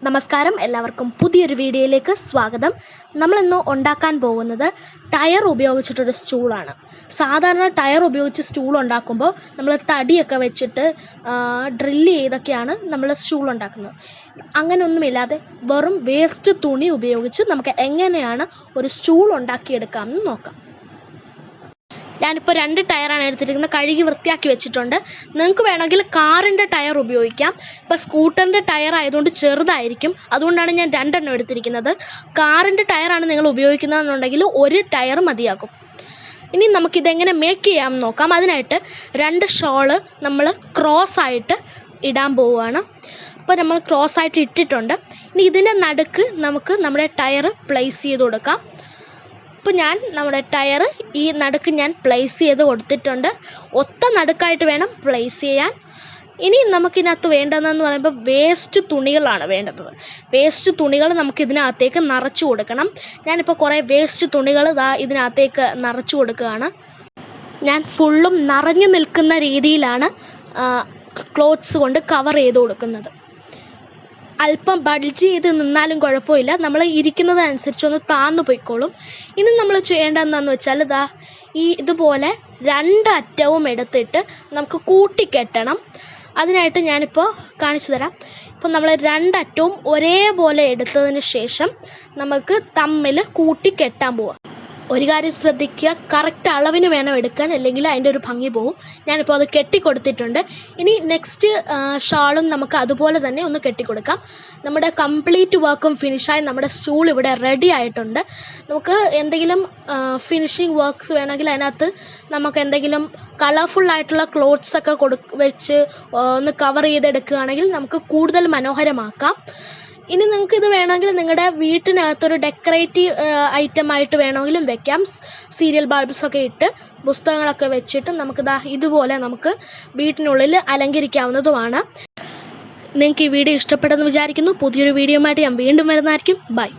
നമസ്കാരം, എല്ലാവർക്കും പുതിയൊരു വീഡിയോയിലേക്ക് സ്വാഗതം. നമ്മളിന്ന് ഉണ്ടാക്കാൻ പോകുന്നത് ടയർ ഉപയോഗിച്ചിട്ടൊരു സ്റ്റൂളാണ്. സാധാരണ ടയർ ഉപയോഗിച്ച് സ്റ്റൂൾ ഉണ്ടാക്കുമ്പോൾ നമ്മൾ തടിയൊക്കെ വെച്ചിട്ട് ഡ്രില്ല് ചെയ്തൊക്കെയാണ് നമ്മൾ സ്റ്റൂൾ ഉണ്ടാക്കുന്നത്. അങ്ങനെയൊന്നുമില്ലാതെ വെറും വേസ്റ്റ് തുണി ഉപയോഗിച്ച് നമുക്ക് എങ്ങനെയാണ് ഒരു സ്റ്റൂൾ ഉണ്ടാക്കിയെടുക്കാമെന്ന് നോക്കാം. ഞാനിപ്പോൾ 2 ടയറാണ് എടുത്തിരിക്കുന്നത്. കഴുകി വൃത്തിയാക്കി വെച്ചിട്ടുണ്ട്. നിങ്ങൾക്ക് വേണമെങ്കിൽ കാറിൻ്റെ ടയർ ഉപയോഗിക്കാം. ഇപ്പോൾ സ്കൂട്ടറിൻ്റെ ടയർ ആയതുകൊണ്ട് ചെറുതായിരിക്കും, അതുകൊണ്ടാണ് ഞാൻ 2 എണ്ണം എടുത്തിരിക്കുന്നത്. കാറിൻ്റെ ടയറാണ് നിങ്ങൾ ഉപയോഗിക്കുന്നതെന്നുണ്ടെങ്കിൽ 1 ടയർ മതിയാകും. ഇനി നമുക്കിതെങ്ങനെ മേക്ക് ചെയ്യാമെന്ന് നോക്കാം. അതിനായിട്ട് 2 ഷോള് നമ്മൾ ക്രോസായിട്ട് ഇടാൻ പോവുകയാണ്. അപ്പോൾ നമ്മൾ ക്രോസായിട്ട് ഇട്ടിട്ടുണ്ട്. ഇനി ഇതിൻ്റെ നടുക്ക് നമുക്ക് നമ്മുടെ ടയർ പ്ലേസ് ചെയ്ത് കൊടുക്കാം. അപ്പോൾ ഞാൻ നമ്മുടെ ടയർ ഈ നടുക്ക് ഞാൻ പ്ലേസ് ചെയ്ത് കൊടുത്തിട്ടുണ്ട്. ഒത്ത നടുക്കായിട്ട് വേണം പ്ലേസ് ചെയ്യാൻ. ഇനി നമുക്കിതിനകത്ത് വേണ്ടതെന്ന് പറയുമ്പോൾ വേസ്റ്റ് തുണികളാണ് വേണ്ടത്. വേസ്റ്റ് തുണികൾ നമുക്കിതിനകത്തേക്ക് നിറച്ച് കൊടുക്കണം. ഞാനിപ്പോൾ കുറേ വേസ്റ്റ് തുണികൾ ഇതിനകത്തേക്ക് നിറച്ച് കൊടുക്കുകയാണ്. ഞാൻ ഫുള്ളും നിറഞ്ഞു നിൽക്കുന്ന രീതിയിലാണ് ക്ലോത്ത്സ് കൊണ്ട് കവർ ചെയ്ത് കൊടുക്കുന്നത്. അല്പം ബഡ്ജ് ചെയ്ത് നിന്നാലും കുഴപ്പമില്ല, നമ്മൾ ഇരിക്കുന്നതനുസരിച്ചൊന്ന് താന്നു പോയിക്കോളും. ഇനി നമ്മൾ ചെയ്യേണ്ടതെന്ന് വെച്ചാൽ ഇതുപോലെ 2 അറ്റവും എടുത്തിട്ട് നമുക്ക് കൂട്ടിക്കെട്ടണം. അതിനായിട്ട് ഞാനിപ്പോൾ കാണിച്ചു തരാം. ഇപ്പോൾ നമ്മൾ 2 അറ്റവും ഒരേപോലെ എടുത്തതിന് ശേഷം നമുക്ക് തമ്മിൽ കൂട്ടിക്കെട്ടാൻ പോവാം. ഒരു കാര്യം ശ്രദ്ധിക്കുക, കറക്റ്റ് അളവിന് വേണം എടുക്കാൻ, അല്ലെങ്കിൽ അതിൻ്റെ ഒരു ഭംഗി പോവും. ഞാനിപ്പോൾ അത് കെട്ടിക്കൊടുത്തിട്ടുണ്ട്. ഇനി നെക്സ്റ്റ് ഷാളും നമുക്ക് അതുപോലെ തന്നെ ഒന്ന് കെട്ടിക്കൊടുക്കാം. നമ്മുടെ കംപ്ലീറ്റ് വർക്കും ഫിനിഷായി നമ്മുടെ സ്റ്റൂൾ ഇവിടെ റെഡി ആയിട്ടുണ്ട്. നമുക്ക് എന്തെങ്കിലും ഫിനിഷിങ് വർക്ക്സ് വേണമെങ്കിൽ അതിനകത്ത് നമുക്ക് എന്തെങ്കിലും കളർഫുള്ളായിട്ടുള്ള ക്ലോത്ത്സൊക്കെ വെച്ച് ഒന്ന് കവർ ചെയ്തെടുക്കുകയാണെങ്കിൽ നമുക്ക് കൂടുതൽ മനോഹരമാക്കാം. ഇനി നിങ്ങൾക്ക് ഇത് വേണമെങ്കിൽ നിങ്ങളുടെ വീട്ടിനകത്തൊരു ഡെക്കറേറ്റീവ് ഐറ്റമായിട്ട് വേണമെങ്കിലും വെക്കാം. സീരിയൽ ബൾബ്സൊക്കെ ഇട്ട് പുസ്തകങ്ങളൊക്കെ വെച്ചിട്ട് നമുക്ക് ഇതുപോലെ നമുക്ക് വീട്ടിനുള്ളിൽ അലങ്കരിക്കാവുന്നതുമാണ്. നിങ്ങൾക്ക് ഈ വീഡിയോ ഇഷ്ടപ്പെട്ടെന്ന് വിചാരിക്കുന്നു. പുതിയൊരു വീഡിയോയുമായിട്ട് ഞാൻ വീണ്ടും വരുന്നതായിരിക്കും. ബൈ.